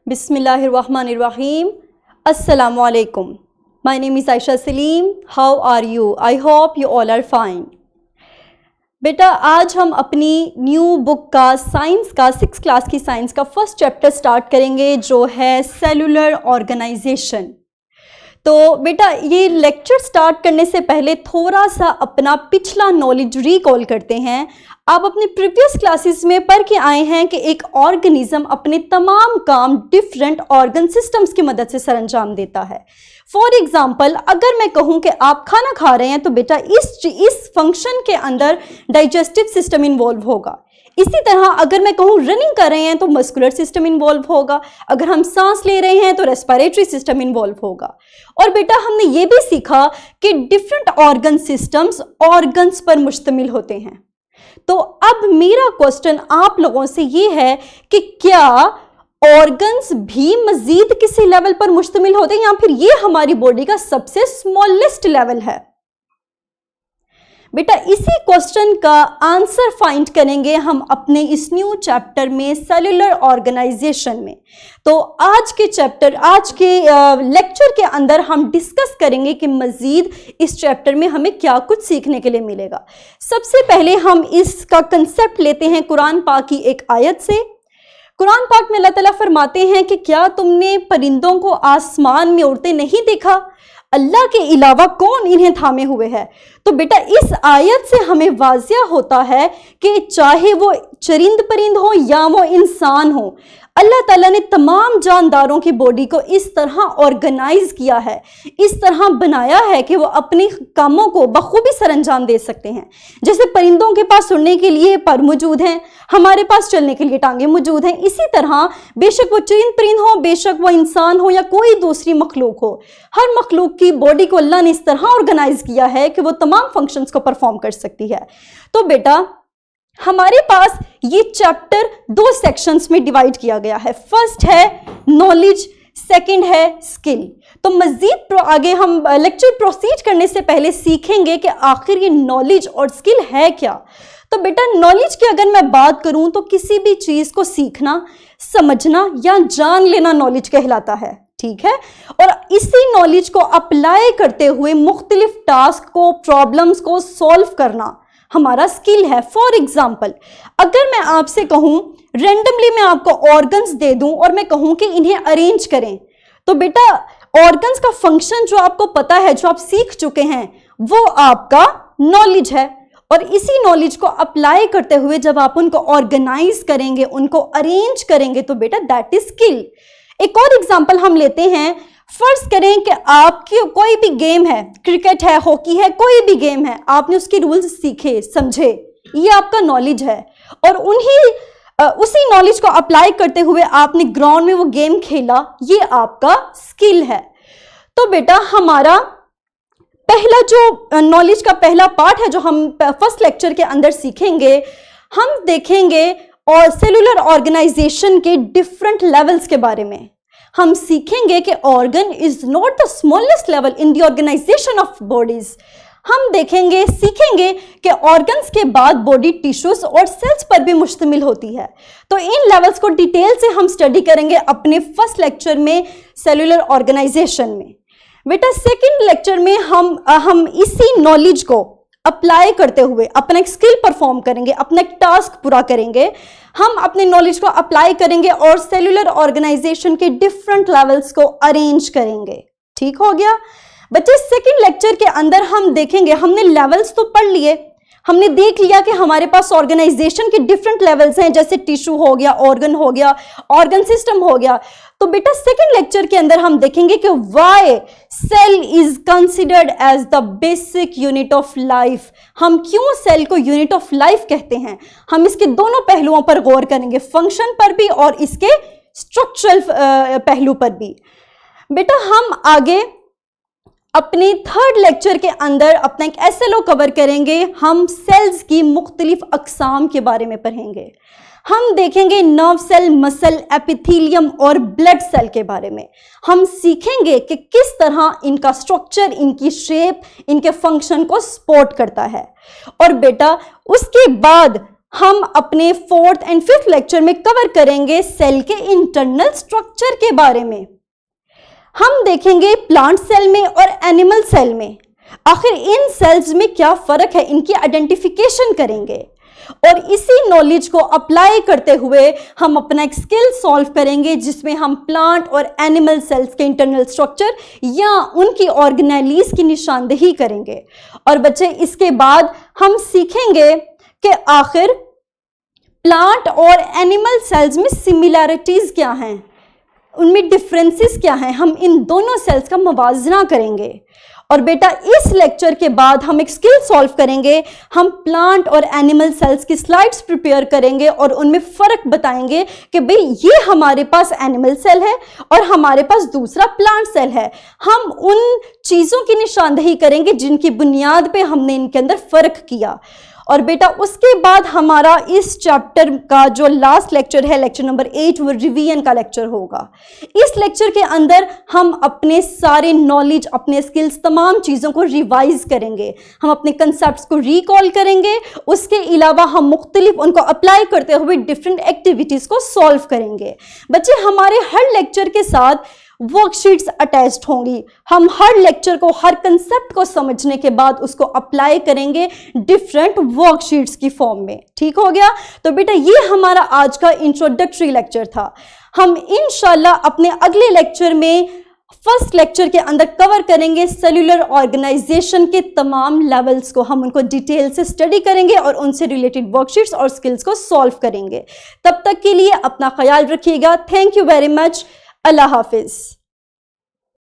Bismillahirrahmanirrahim. Assalamu alaikum. My name is Aisha Salim. How are you? I hope you all are fine. बेटा आज हम अपनी new book का science का 6th class की science का फर्स्ट चैप्टर स्टार्ट करेंगे जो है सेलुलर ऑर्गेनाइजेशन। तो बेटा ये लेक्चर स्टार्ट करने से पहले थोड़ा सा अपना पिछला नॉलेज रिकॉल करते हैं। आप अपने प्रीवियस क्लासेस में पढ़ के आए हैं कि एक ऑर्गेनिज्म अपने तमाम काम डिफरेंट ऑर्गन सिस्टम्स की मदद से सरअंजाम देता है। फॉर एग्जाम्पल अगर मैं कहूँ कि आप खाना खा रहे हैं तो बेटा इस फंक्शन के अंदर डाइजेस्टिव सिस्टम इन्वॉल्व होगा। इसी तरह अगर मैं कहूँ रनिंग कर रहे हैं तो मस्कुलर सिस्टम इन्वॉल्व होगा, अगर हम सांस ले रहे हैं तो रेस्पिरेटरी सिस्टम इन्वॉल्व होगा। और बेटा हमने ये भी सीखा कि डिफरेंट ऑर्गन सिस्टम्स ऑर्गन्स पर मुश्तमिल होते हैं। तो अब मेरा क्वेश्चन आप लोगों से ये है कि क्या ऑर्गन्स भी मजीद किसी लेवल पर मुश्तमिल होते हैं या फिर ये हमारी बॉडी का सबसे स्मॉलेस्ट लेवल है? बेटा इसी क्वेश्चन का आंसर फाइंड करेंगे हम अपने इस न्यू चैप्टर में सेलुलर ऑर्गेनाइजेशन में। तो आज के लेक्चर के अंदर हम डिस्कस करेंगे कि मजीद इस चैप्टर में हमें क्या कुछ सीखने के लिए मिलेगा। सबसे पहले हम इसका कंसेप्ट लेते हैं कुरान पाक की एक आयत से। कुरान पाक में अल्लाह ताला फरमाते हैं कि क्या तुमने परिंदों को आसमान में उड़ते नहीं देखा? अल्लाह के अलावा कौन इन्हें थामे हुए है? तो बेटा इस आयत से हमें वाज़िया होता है कि चाहे वो चरिंद परिंद हो या वो इंसान हो, अल्लाह ताला ने तमाम जानदारों की बॉडी को इस तरह ऑर्गेनाइज किया है, इस तरह बनाया है कि वो अपने कामों को बखूबी सरअंजाम दे सकते हैं। जैसे परिंदों के पास उड़ने के लिए पर मौजूद हैं, हमारे पास चलने के लिए टांगे मौजूद हैं। इसी तरह बेशक वो चरिंद परिंद हो, बेशक वो इंसान हो या कोई दूसरी मखलूक हो, हर मखलूक की बॉडी को अल्लाह ने इस तरह ऑर्गेनाइज किया है कि वो तमाम फंक्शंस को परफॉर्म कर सकती है। तो बेटा हमारे पास ये चैप्टर 2 सेक्शंस में डिवाइड किया गया है। फर्स्ट है नॉलेज, सेकंड है स्किल। तो मजीद आगे हम लेक्चर प्रोसीड करने से पहले सीखेंगे कि आखिर ये नॉलेज और स्किल है क्या। तो बेटा नॉलेज की अगर मैं बात करूं तो किसी भी चीज को सीखना, समझना या जान लेना नॉलेज कहलाता है, ठीक है। और इसी नॉलेज को अप्लाई करते हुए मुख्तलिफ टास्क को, प्रॉब्लम्स को सॉल्व करना हमारा स्किल है। फॉर एग्जाम्पल अगर मैं आपसे कहूं रेंडमली मैं आपको ऑर्गन्स दे दूं और मैं कहूं कि इन्हें अरेंज करें, तो बेटा ऑर्गन्स का फंक्शन जो आपको पता है, जो आप सीख चुके हैं, वो आपका नॉलेज है। और इसी नॉलेज को अप्लाई करते हुए जब आप उनको ऑर्गेनाइज करेंगे, उनको अरेंज करेंगे, तो बेटा दैट इज स्किल। एक और एग्जाम्पल हम लेते हैं। फर्ज करें कि आपकी कोई भी गेम है, क्रिकेट है, हॉकी है, कोई भी गेम है, आपने उसके रूल्स सीखे, समझे, ये आपका नॉलेज है। और उसी नॉलेज को अप्लाई करते हुए आपने ग्राउंड में वो गेम खेला, ये आपका स्किल है। तो बेटा हमारा पहला जो नॉलेज का पहला पार्ट है जो हम फर्स्ट लेक्चर के अंदर सीखेंगे, हम देखेंगे और सेलुलर ऑर्गेनाइजेशन के डिफरेंट लेवल्स के बारे में। हम सीखेंगे कि organ is not the smallest level in the organization of bodies. हम सीखेंगे कि ऑर्गन्स के बाद बॉडी टिश्यूज और सेल्स पर भी मुश्तमिल होती है। तो इन लेवल्स को डिटेल से हम स्टडी करेंगे अपने फर्स्ट लेक्चर में सेलुलर ऑर्गेनाइजेशन में। बेटा सेकंड लेक्चर में हम इसी नॉलेज को अप्लाई करते हुए अपना एक स्किल परफॉर्म करेंगे, अपना एक टास्क पूरा करेंगे। हम अपने नॉलेज को अप्लाई करेंगे और सेलुलर ऑर्गेनाइजेशन के डिफरेंट लेवल्स को अरेंज करेंगे। ठीक हो गया बच्चे। सेकंड लेक्चर के अंदर हम देखेंगे, हमने लेवल्स तो पढ़ लिए, हमने देख लिया कि हमारे पास ऑर्गेनाइजेशन के डिफरेंट लेवल्स हैं, जैसे टिश्यू हो गया, ऑर्गन हो गया, ऑर्गन सिस्टम हो गया। तो बेटा सेकंड लेक्चर के अंदर हम देखेंगे कि why cell is considered as the basic unit of life. हम क्यों सेल को यूनिट ऑफ लाइफ कहते हैं, हम इसके दोनों पहलुओं पर गौर करेंगे, फंक्शन पर भी और इसके स्ट्रक्चरल पहलू पर भी। बेटा हम आगे अपने थर्ड लेक्चर के अंदर अपना एक एसएलओ कवर करेंगे। हम सेल्स की मुख्तलिफ अकसाम के बारे में पढ़ेंगे। हम देखेंगे नर्व सेल, मसल, एपिथेलियम और ब्लड सेल के बारे में। हम सीखेंगे कि किस तरह इनका स्ट्रक्चर, इनकी शेप, इनके फंक्शन को सपोर्ट करता है। और बेटा उसके बाद हम अपने 4th and 5th लेक्चर में कवर करेंगे सेल के इंटरनल स्ट्रक्चर के बारे में। हम देखेंगे प्लांट सेल में और एनिमल सेल में आखिर इन सेल्स में क्या फर्क है, इनकी आइडेंटिफिकेशन करेंगे और इसी नॉलेज को अप्लाई करते हुए हम अपना एक स्किल सॉल्व करेंगे जिसमें हम प्लांट और एनिमल सेल्स के इंटरनल स्ट्रक्चर या उनकी ऑर्गेनेलीज की निशानदेही करेंगे। और बच्चे इसके बाद हम सीखेंगे कि आखिर प्लांट और एनिमल सेल्स में सिमिलैरिटीज क्या हैं, उनमें डिफरेंसेस क्या हैं, हम इन दोनों सेल्स का मुवाजना करेंगे। और बेटा इस लेक्चर के बाद हम एक स्किल सॉल्व करेंगे, हम प्लांट और एनिमल सेल्स की स्लाइड्स प्रिपेयर करेंगे और उनमें फ़र्क बताएंगे कि भाई ये हमारे पास एनिमल सेल है और हमारे पास दूसरा प्लांट सेल है। हम उन चीज़ों की निशानदेही करेंगे जिनकी बुनियाद पे हमने इनके अंदर फ़र्क किया। और बेटा उसके बाद हमारा इस चैप्टर का जो लास्ट लेक्चर है, लेक्चर नंबर 8, वो रिवीजन का लेक्चर होगा। इस लेक्चर के अंदर हम अपने सारे नॉलेज, अपने स्किल्स, तमाम चीज़ों को रिवाइज करेंगे, हम अपने कंसेप्ट्स को रिकॉल करेंगे। उसके अलावा हम मुख्तलिफ उनको अप्लाई करते हुए डिफरेंट एक्टिविटीज़ को सॉल्व करेंगे। बच्चे हमारे हर लेक्चर के साथ वर्कशीट्स अटैच्ड होंगी। हम हर लेक्चर को, हर कंसेप्ट को समझने के बाद उसको अप्लाई करेंगे डिफरेंट वर्कशीट्स की फॉर्म में। ठीक हो गया? तो बेटा ये हमारा आज का इंट्रोडक्टरी लेक्चर था। हम इंशाल्लाह अपने अगले लेक्चर में फर्स्ट लेक्चर के अंदर कवर करेंगे सेल्यूलर ऑर्गेनाइजेशन के तमाम लेवल्स को, हम उनको डिटेल से स्टडी करेंगे और उनसे रिलेटेड वर्कशीट्स और स्किल्स को सॉल्व करेंगे। तब तक के लिए अपना ख्याल रखिएगा। Thank you very much. Allah Hafiz.